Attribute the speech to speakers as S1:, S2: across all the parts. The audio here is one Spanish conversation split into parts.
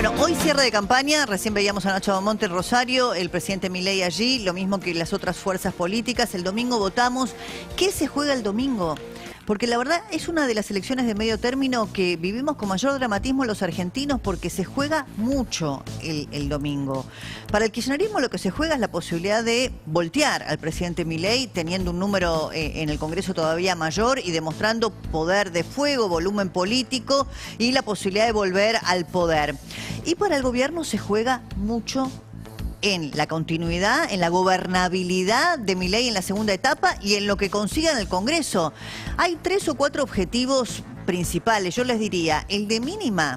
S1: Bueno, hoy cierre de campaña, recién veíamos a Nacho Bamonte en Rosario, el presidente Milei allí, lo mismo que las otras fuerzas políticas. El domingo votamos. ¿Qué se juega el domingo? Porque la verdad es una de las elecciones de medio término que vivimos con mayor dramatismo los argentinos porque se juega mucho el domingo. Para el kirchnerismo lo que se juega es la posibilidad de voltear al presidente Milei teniendo un número en el Congreso todavía mayor y demostrando poder de fuego, volumen político y la posibilidad de volver al poder. Y para el gobierno se juega mucho en la continuidad, en la gobernabilidad de Milei en la segunda etapa y en lo que consiga en el Congreso. Hay 3 o 4 objetivos principales. Yo les diría, el de mínima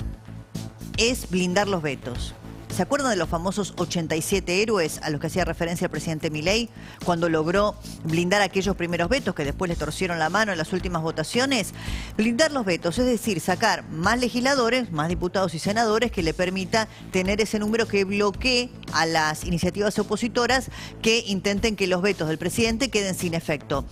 S1: es blindar los vetos. ¿Se acuerdan de los famosos 87 héroes a los que hacía referencia el presidente Milei cuando logró blindar aquellos primeros vetos que después le torcieron la mano en las últimas votaciones? Blindar los vetos, es decir, sacar más legisladores, más diputados y senadores que le permita tener ese número que bloquee a las iniciativas opositoras que intenten que los vetos del presidente queden sin efecto.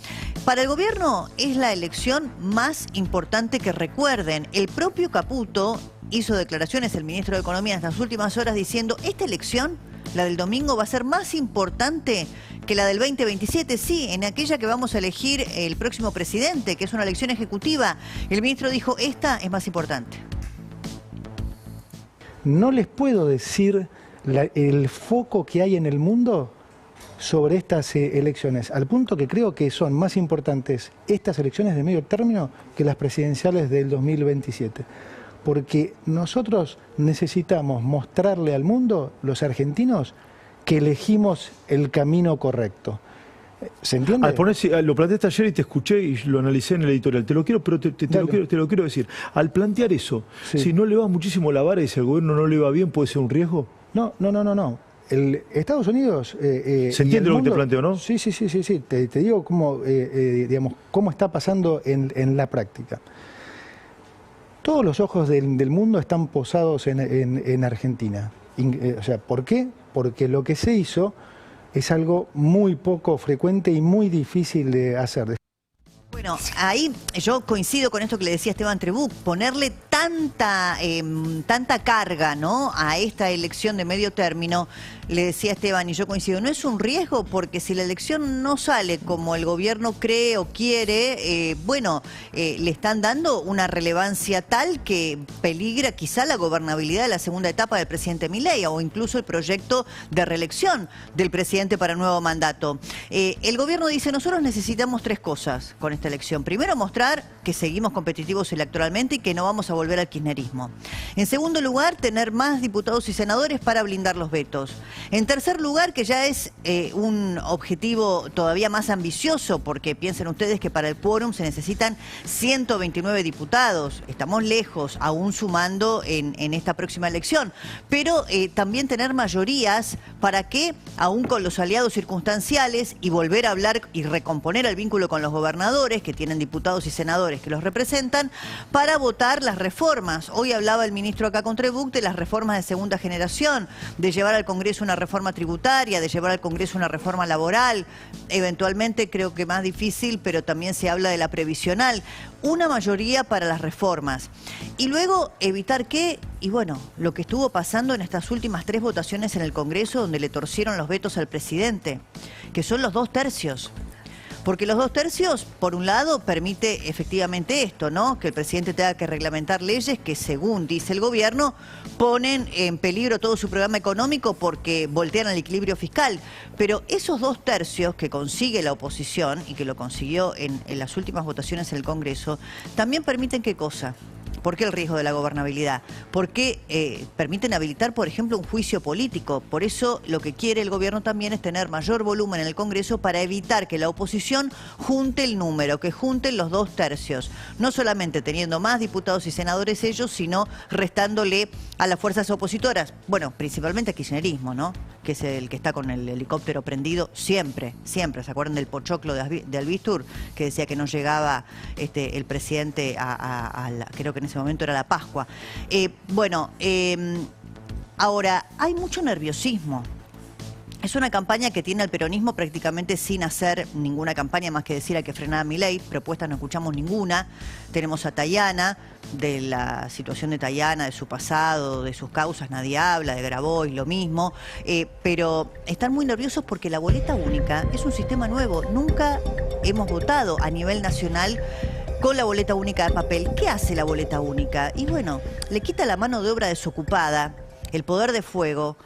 S1: Para el gobierno es la elección más importante que recuerden. El propio Caputo hizo declaraciones, el ministro de Economía, en las últimas horas diciendo, esta elección, la del domingo, va a ser más importante que la del 2027, sí, en aquella que vamos a elegir el próximo presidente, que es una elección ejecutiva. El ministro dijo, esta es más importante.
S2: No les puedo decir el foco que hay en el mundo sobre estas elecciones, al punto que creo que son más importantes estas elecciones de medio término que las presidenciales del 2027. Porque nosotros necesitamos mostrarle al mundo, los argentinos, que elegimos el camino correcto. ¿Se entiende?
S3: Lo planteaste ayer y te escuché y lo analicé en el editorial. Te lo quiero decir. Al plantear eso, sí, si no le va muchísimo la vara y si al gobierno no le va bien, ¿puede ser un riesgo?
S2: No. Estados Unidos...
S3: ¿Se entiende lo que te planteo, no?
S2: Sí. Te digo cómo está pasando en la práctica. Todos los ojos del mundo están posados en Argentina. O sea, ¿por qué? Porque lo que se hizo es algo muy poco frecuente y muy difícil de hacer.
S1: Bueno, ahí yo coincido con esto que le decía Esteban Trebuch, ponerle tanta carga, ¿no?, a esta elección de medio término. Le decía Esteban, y yo coincido, no es un riesgo porque si la elección no sale como el gobierno cree o quiere, le están dando una relevancia tal que peligra quizá la gobernabilidad de la segunda etapa del presidente Milei o incluso el proyecto de reelección del presidente para nuevo mandato. El gobierno dice, nosotros necesitamos 3 cosas con esta elección. Primero, mostrar que seguimos competitivos electoralmente y que no vamos a volver al kirchnerismo. En segundo lugar, tener más diputados y senadores para blindar los vetos. En tercer lugar, que ya es un objetivo todavía más ambicioso, porque piensen ustedes que para el quórum se necesitan 129 diputados. Estamos lejos, aún sumando en esta próxima elección. Pero también tener mayorías para que, aún con los aliados circunstanciales, y volver a hablar y recomponer el vínculo con los gobernadores, que tienen diputados y senadores que los representan, para votar las reformas. Hoy hablaba el ministro acá con Trebuch de las reformas de segunda generación, de llevar al Congreso una reforma tributaria, de llevar al Congreso una reforma laboral, eventualmente creo que más difícil, pero también se habla de la previsional. Una mayoría para las reformas. Y luego evitar lo que estuvo pasando en estas últimas 3 votaciones en el Congreso, donde le torcieron los vetos al presidente, que son los 2 tercios. Porque los 2 tercios, por un lado, permite efectivamente esto, ¿no?, que el presidente tenga que reglamentar leyes que, según dice el gobierno, ponen en peligro todo su programa económico porque voltean el equilibrio fiscal. Pero esos 2 tercios que consigue la oposición y que lo consiguió en las últimas votaciones en el Congreso, también permiten ¿qué cosa? ¿Por qué el riesgo de la gobernabilidad? Porque permiten habilitar, por ejemplo, un juicio político. Por eso lo que quiere el gobierno también es tener mayor volumen en el Congreso para evitar que la oposición junte el número, que junten los 2 tercios. No solamente teniendo más diputados y senadores ellos, sino restándole a las fuerzas opositoras. Bueno, principalmente al kirchnerismo, ¿no?, que es el que está con el helicóptero prendido siempre. ¿Se acuerdan del pochoclo de Albistur? Que decía que no llegaba el presidente creo que en ese momento era la Pascua. Ahora, hay mucho nerviosismo Es una campaña que tiene al peronismo prácticamente sin hacer ninguna campaña más que decir hay que frenar a Milei. Propuestas no escuchamos ninguna. Tenemos a Tayana, de la situación de Tayana, de su pasado, de sus causas, nadie habla, de Grabois, lo mismo. Pero están muy nerviosos porque la boleta única es un sistema nuevo. Nunca hemos votado a nivel nacional con la boleta única de papel. ¿Qué hace la boleta única? Y bueno, le quita la mano de obra desocupada, el poder de fuego,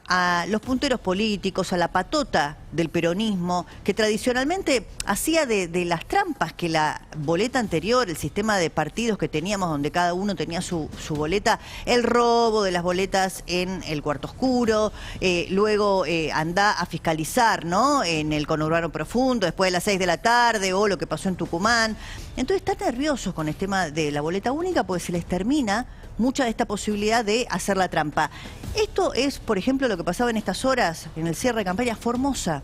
S1: a los punteros políticos, a la patota del peronismo, que tradicionalmente hacía de las trampas que la boleta anterior, el sistema de partidos que teníamos, donde cada uno tenía su boleta, el robo de las boletas en el cuarto oscuro, luego anda a fiscalizar, ¿no?, en el conurbano profundo, después de las 6 de la tarde, o lo que pasó en Tucumán. Entonces están nerviosos con el tema de la boleta única porque se les termina mucha de esta posibilidad de hacer la trampa. Esto es, por ejemplo, lo que pasaba en estas horas, en el cierre de campaña, Formosa.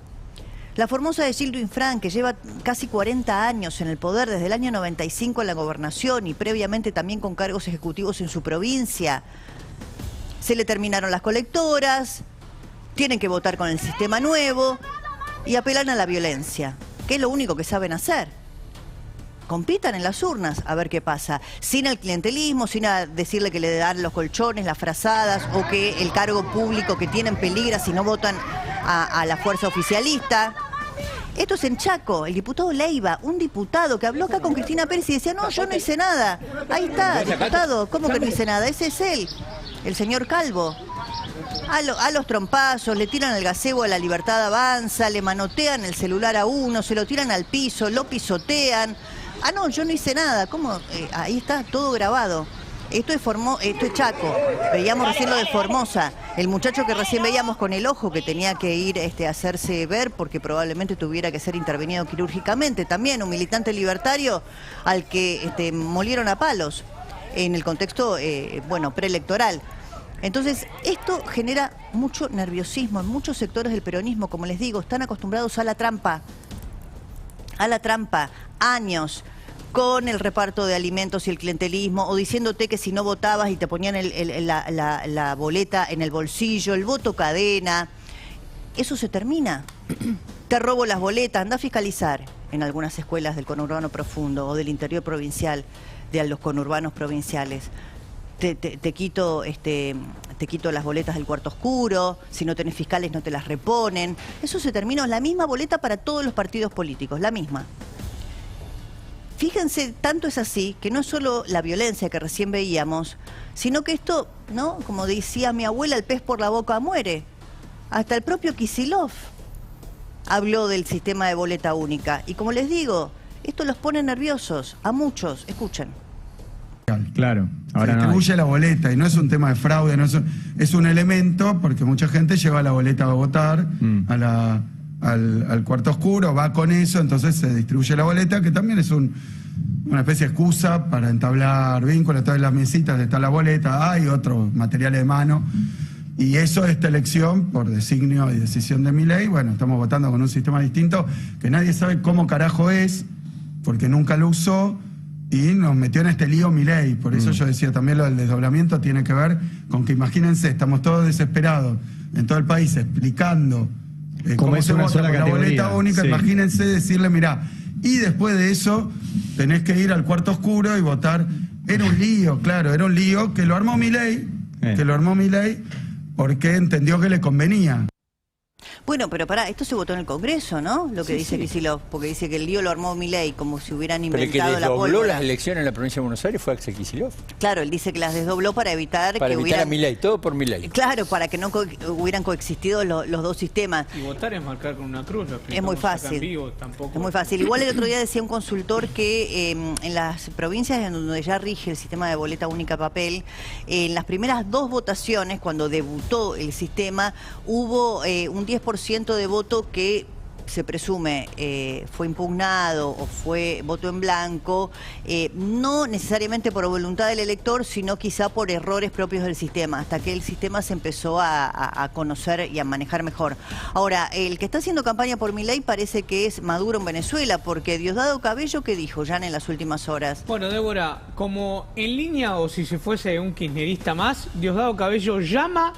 S1: La Formosa de Gildo Infran, que lleva casi 40 años en el poder, desde el año 95 en la gobernación y previamente también con cargos ejecutivos en su provincia. Se le terminaron las colectoras, tienen que votar con el sistema nuevo y apelan a la violencia, que es lo único que saben hacer. Compitan en las urnas a ver qué pasa, sin el clientelismo, sin decirle que le dan los colchones, las frazadas, o que el cargo público que tienen peligra si no votan a la fuerza oficialista. Esto es en Chaco, el diputado Leiva, un diputado que habló acá con Cristina Pérez y decía, no, yo no hice nada. Ahí está, diputado, ¿cómo que no hice nada? Ese es él, el señor Calvo. A los trompazos, le tiran el gazebo a La Libertad Avanza, le manotean el celular a uno, se lo tiran al piso, lo pisotean. Ah, no, yo no hice nada. ¿Cómo? Ahí está todo grabado. Esto es Chaco. Veíamos recién lo de Formosa. El muchacho que recién veíamos con el ojo que tenía que ir a hacerse ver porque probablemente tuviera que ser intervenido quirúrgicamente. También un militante libertario al que molieron a palos en el contexto, preelectoral. Entonces, esto genera mucho nerviosismo en muchos sectores del peronismo. Como les digo, están acostumbrados a la trampa. Años con el reparto de alimentos y el clientelismo, o diciéndote que si no votabas y te ponían la boleta en el bolsillo, el voto cadena. Eso se termina. Te robo las boletas, anda a fiscalizar en algunas escuelas del conurbano profundo o del interior provincial, de los conurbanos provinciales. Te quito las boletas del cuarto oscuro, si no tenés fiscales no te las reponen. Eso se terminó, la misma boleta para todos los partidos políticos, la misma. Fíjense, tanto es así que no es solo la violencia que recién veíamos, sino que esto, ¿no?, como decía mi abuela, el pez por la boca muere. Hasta el propio Kicillof habló del sistema de boleta única. Y como les digo, esto los pone nerviosos a muchos. Escuchen.
S4: Claro, ahora
S5: se distribuye la boleta y no es un tema de fraude, no es un elemento porque mucha gente lleva la boleta a votar al cuarto oscuro, va con eso, entonces se distribuye la boleta, que también es una especie de excusa para entablar vínculos. Todas las mesitas está la boleta, hay otros materiales de mano, y eso, esta elección, por designio y decisión de Milei, bueno, estamos votando con un sistema distinto que nadie sabe cómo carajo es, porque nunca lo usó, y nos metió en este lío Milei. Por eso yo decía también lo del desdoblamiento tiene que ver con que, imagínense, estamos todos desesperados en todo el país explicando cómo se vota con la boleta única. Sí. Imagínense decirle, mirá, y después de eso tenés que ir al cuarto oscuro y votar. Era un lío, claro, era un lío que lo armó Milei, porque entendió que le convenía.
S1: Bueno, pero pará, esto se votó en el Congreso, ¿no? Lo que dice Kicillof, porque dice que el lío lo armó Milei, como si hubieran inventado la pólvora.
S6: Pero el que desdobló las elecciones en la provincia de Buenos Aires fue Axel Kicillof.
S1: Claro, él dice que las desdobló para evitar que hubieran...
S6: a Milei, todo por Milei.
S1: Claro, para que no hubieran coexistido los dos sistemas.
S7: Y votar es marcar con una cruz.
S1: Es muy fácil. Es muy fácil. Igual el otro día decía un consultor que en las provincias en donde ya rige el sistema de boleta única papel, en las primeras 2 votaciones, cuando debutó el sistema, hubo un 10% de voto que se presume fue impugnado o fue voto en blanco, no necesariamente por voluntad del elector, sino quizá por errores propios del sistema, hasta que el sistema se empezó a conocer y a manejar mejor. Ahora, el que está haciendo campaña por Milei parece que es Maduro en Venezuela, porque Diosdado Cabello, ¿qué dijo ya en las últimas horas?
S7: Bueno, Débora, como en línea o si se fuese un kirchnerista más, Diosdado Cabello llama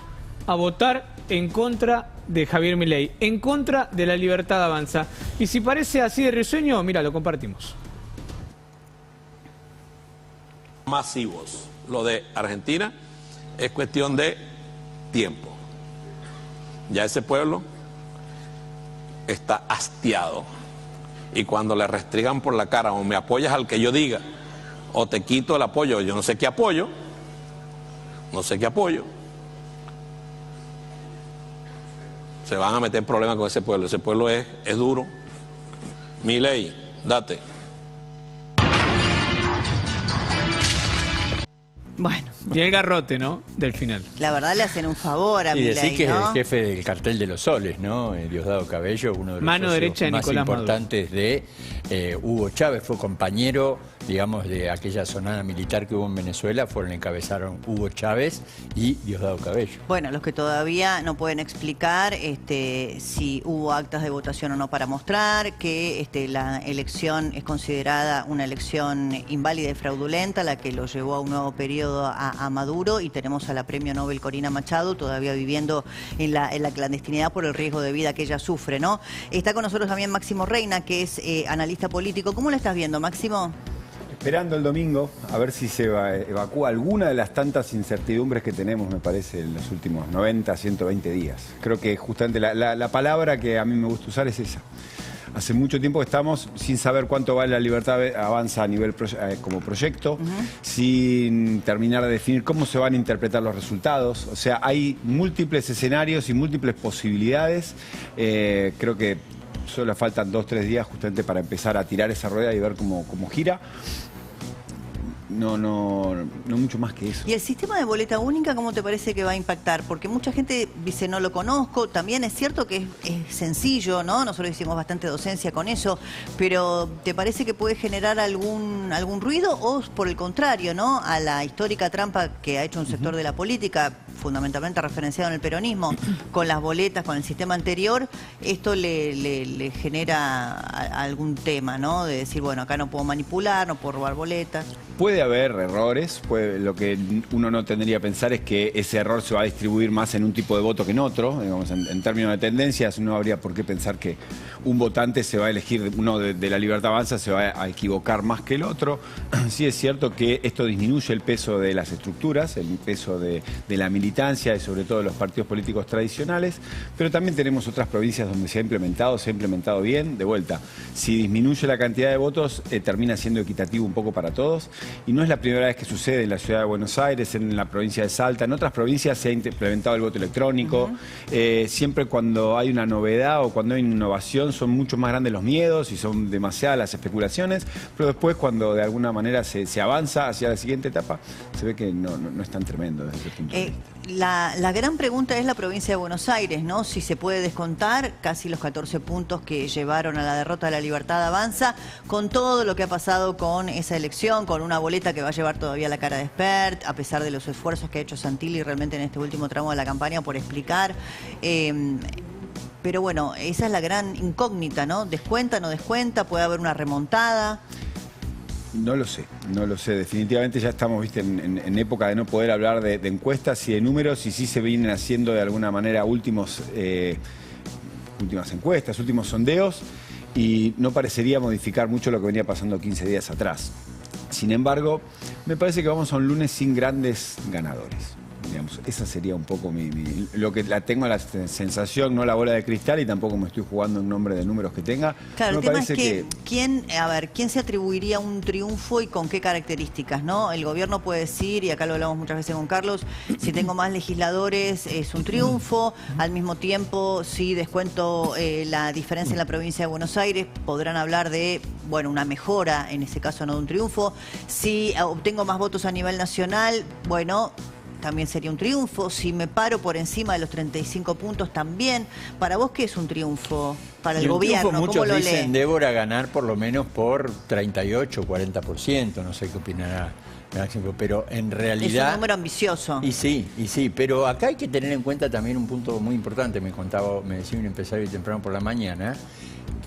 S7: a votar en contra de Javier Milei, en contra de La Libertad Avanza. Y si parece así de risueño, mira, lo compartimos.
S8: Masivos. Lo de Argentina es cuestión de tiempo. Ya ese pueblo está hastiado. Y cuando le restringan por la cara, o me apoyas al que yo diga, o te quito el apoyo, yo no sé qué apoyo, se van a meter en problemas con ese pueblo. Ese pueblo es duro. Milei, date.
S1: Bueno.
S7: Y el garrote, ¿no? Del final.
S1: La verdad le hacen un favor a
S6: Y
S1: Milei,
S6: decir que
S1: ¿no?
S6: es el jefe del cartel de los soles, ¿no? Diosdado Cabello, uno de los
S7: Mano
S6: socios
S7: derecha de
S6: más
S7: Nicolás Maduro.
S6: importantes de Hugo Chávez. Fue compañero, digamos, de aquella sonada militar que hubo en Venezuela. Encabezaron Hugo Chávez y Diosdado Cabello.
S1: Bueno, los que todavía no pueden explicar si hubo actas de votación o no para mostrar, que la elección es considerada una elección inválida y fraudulenta, la que lo llevó a un nuevo periodo a Maduro, y tenemos a la premio Nobel Corina Machado todavía viviendo en la clandestinidad por el riesgo de vida que ella sufre, ¿no? Está con nosotros también Máximo Reina, que es analista político. ¿Cómo lo estás viendo, Máximo?
S9: Esperando el domingo a ver si se evacúa alguna de las tantas incertidumbres que tenemos, me parece, en los últimos 90, 120 días. Creo que justamente la palabra que a mí me gusta usar es esa. Hace mucho tiempo que estamos sin saber cuánto vale La Libertad Avanza a nivel como proyecto, sin terminar de definir cómo se van a interpretar los resultados. O sea, hay múltiples escenarios y múltiples posibilidades. Creo que solo faltan 2 o 3 días justamente para empezar a tirar esa rueda y ver cómo gira. No mucho más que eso.
S1: ¿Y el sistema de boleta única cómo te parece que va a impactar? Porque mucha gente dice no lo conozco, también es cierto que es sencillo, ¿no? Nosotros hicimos bastante docencia con eso, pero ¿te parece que puede generar algún ruido o por el contrario, ¿no? A la histórica trampa que ha hecho un sector de la política, fundamentalmente referenciado en el peronismo, con las boletas, con el sistema anterior, esto le genera algún tema, ¿no? De decir, bueno, acá no puedo manipular, no puedo robar boletas.
S9: Puede haber errores, lo que uno no tendría que pensar es que ese error se va a distribuir más en un tipo de voto que en otro. Digamos, en términos de tendencias, no habría por qué pensar que un votante se va a elegir, uno de La Libertad Avanza se va a equivocar más que el otro. Sí es cierto que esto disminuye el peso de las estructuras, el peso de la militancia y sobre todo de los partidos políticos tradicionales, pero también tenemos otras provincias donde se ha implementado bien. De vuelta, si disminuye la cantidad de votos, termina siendo equitativo un poco para todos. Y no es la primera vez que sucede en la ciudad de Buenos Aires, en la provincia de Salta. En otras provincias se ha implementado el voto electrónico. Siempre cuando hay una novedad o cuando hay innovación son mucho más grandes los miedos y son demasiadas las especulaciones. Pero después, cuando de alguna manera se avanza hacia la siguiente etapa, se ve que no es tan tremendo desde ese punto de vista.
S1: La gran pregunta es la provincia de Buenos Aires, ¿no? Si se puede descontar casi los 14 puntos que llevaron a la derrota de La Libertad Avanza, con todo lo que ha pasado con esa elección, con una boleta que va a llevar todavía la cara de Espert, a pesar de los esfuerzos que ha hecho Santilli realmente en este último tramo de la campaña por explicar. Pero bueno, esa es la gran incógnita, ¿no? ¿Descuenta, no descuenta? ¿Puede haber una remontada?
S9: No lo sé. Definitivamente ya estamos, viste, en época de no poder hablar de encuestas y de números, y sí se vienen haciendo de alguna manera últimas encuestas, últimos sondeos, y no parecería modificar mucho lo que venía pasando 15 días atrás. Sin embargo, me parece que vamos a un lunes sin grandes ganadores. Digamos, esa sería un poco lo que tengo la sensación, no la bola de cristal, y tampoco me estoy jugando en nombre de números que tenga.
S1: Claro, el tema es que ¿quién se atribuiría un triunfo y con qué características, ¿no? El gobierno puede decir, y acá lo hablamos muchas veces con Carlos, si tengo más legisladores es un triunfo. Al mismo tiempo, si descuento la diferencia en la provincia de Buenos Aires, podrán hablar de, bueno, una mejora, en ese caso no de un triunfo. Si obtengo más votos a nivel nacional, bueno, también sería un triunfo. Si me paro por encima de los 35 puntos, también. ¿Para vos qué es un triunfo? Para el gobierno, ¿cómo
S6: muchos
S1: lo
S6: dicen
S1: lee?
S6: Débora ganar por lo menos por 38, 40%, no sé qué opinará Máximo, pero en realidad...
S1: Es un número ambicioso.
S6: Y sí, pero acá hay que tener en cuenta también un punto muy importante, me decía un empresario temprano por la mañana,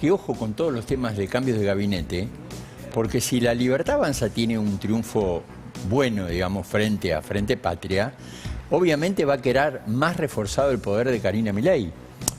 S6: que ojo con todos los temas de cambios de gabinete, porque si La Libertad Avanza tiene un triunfo bueno, digamos, frente a Frente Patria, obviamente va a quedar más reforzado el poder de Karina Milei.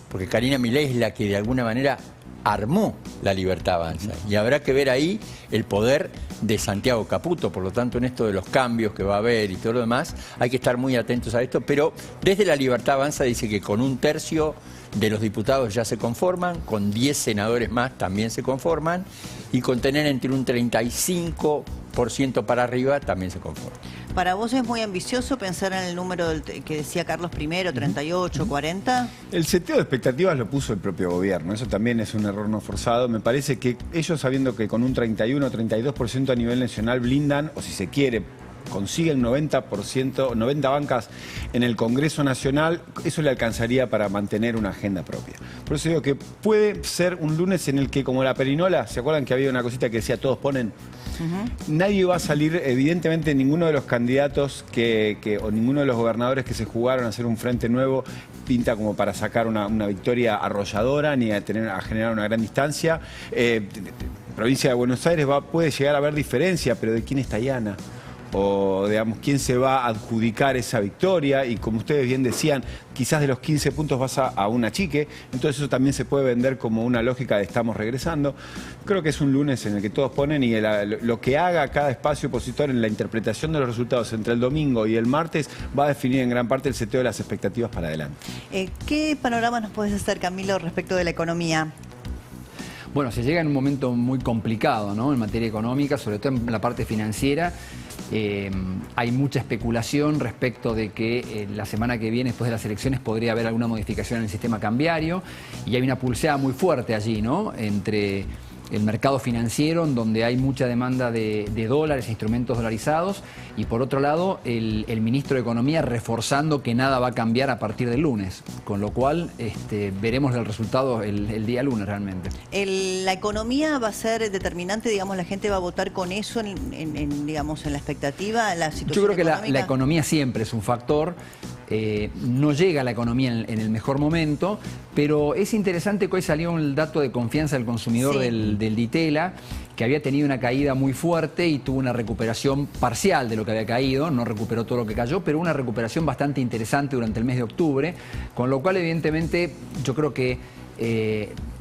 S6: porque Karina Milei es la que de alguna manera armó la Libertad Avanza. Y habrá que ver ahí el poder de Santiago Caputo. Por lo tanto, en esto de los cambios que va a haber y todo lo demás, hay que estar muy atentos a esto. Pero desde la Libertad Avanza dice que con 1/3 de los diputados ya se conforman, con 10 senadores más también se conforman, y con tener entre un 35% para arriba también se conforman.
S1: ¿Para vos es muy ambicioso pensar en el número que decía Carlos I, 38, 40?
S9: El seteo de expectativas lo puso el propio gobierno, eso también es un error no forzado. Me parece que ellos, sabiendo que con un 31 o 32% a nivel nacional blindan, o si se quiere, consiguen 90%, 90 bancas en el Congreso Nacional, eso le alcanzaría para mantener una agenda propia. Por eso digo que puede ser un lunes en el que, como la perinola, ¿se acuerdan que había una cosita que decía todos ponen? Nadie va a salir, evidentemente ninguno de los candidatos o ninguno de los gobernadores que se jugaron a hacer un frente nuevo pinta como para sacar una victoria arrolladora ni a generar una gran distancia. Provincia de Buenos Aires puede llegar a haber diferencia, pero ¿de quién está Iana? O, digamos, quién se va a adjudicar esa victoria, y como ustedes bien decían, quizás de los 15 puntos vas a un achique, entonces eso también se puede vender como una lógica de estamos regresando. Creo que es un lunes en el que todos ponen, y lo que haga cada espacio opositor en la interpretación de los resultados entre el domingo y el martes va a definir en gran parte el seteo de las expectativas para adelante.
S1: ¿Qué panorama nos puedes hacer, Camilo, respecto de la economía?
S10: Bueno, se llega en un momento muy complicado, ¿no?, en materia económica, sobre todo en la parte financiera. Hay mucha especulación respecto de que la semana que viene, después de las elecciones, podría haber alguna modificación en el sistema cambiario, y hay una pulseada muy fuerte allí, ¿no?, entre el mercado financiero, en donde hay mucha demanda de dólares e instrumentos dolarizados, y por otro lado el ministro de Economía reforzando que nada va a cambiar a partir del lunes, con lo cual veremos el resultado el día lunes realmente.
S1: ¿La economía va a ser determinante? Digamos, la gente va a votar con eso digamos, en la expectativa, la situación
S10: Yo creo que
S1: económica.
S10: la economía siempre es un factor. No llega la economía en el mejor momento, pero es interesante que hoy salió el dato de confianza del consumidor del Ditela, que había tenido una caída muy fuerte y tuvo una recuperación parcial de lo que había caído, no recuperó todo lo que cayó, pero una recuperación bastante interesante durante el mes de octubre, con lo cual evidentemente yo creo que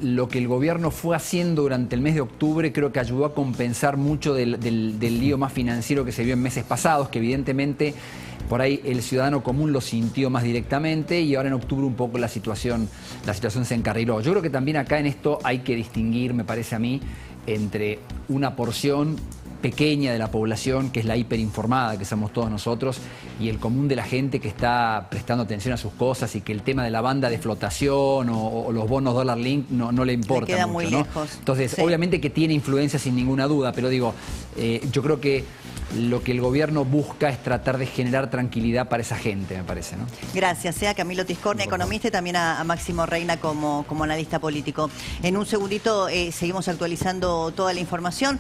S10: lo que el gobierno fue haciendo durante el mes de octubre creo que ayudó a compensar mucho del lío más financiero que se vio en meses pasados, que evidentemente por ahí el ciudadano común lo sintió más directamente, y ahora en octubre un poco la situación se encarriló. Yo creo que también acá en esto hay que distinguir, me parece a mí, entre una porción pequeña de la población, que es la hiperinformada, que somos todos nosotros, y el común de la gente que está prestando atención a sus cosas, y que el tema de la banda de flotación o los bonos dólar link no le importa
S1: queda
S10: mucho,
S1: muy
S10: ¿no?
S1: lejos.
S10: Entonces,
S1: Sí.
S10: obviamente que tiene influencia sin ninguna duda, pero digo, yo creo que lo que el gobierno busca es tratar de generar tranquilidad para esa gente, me parece, ¿no?
S1: Gracias, a Camilo Tiscornia, economista, y también a Máximo Reina como analista político. En un segundito seguimos actualizando toda la información.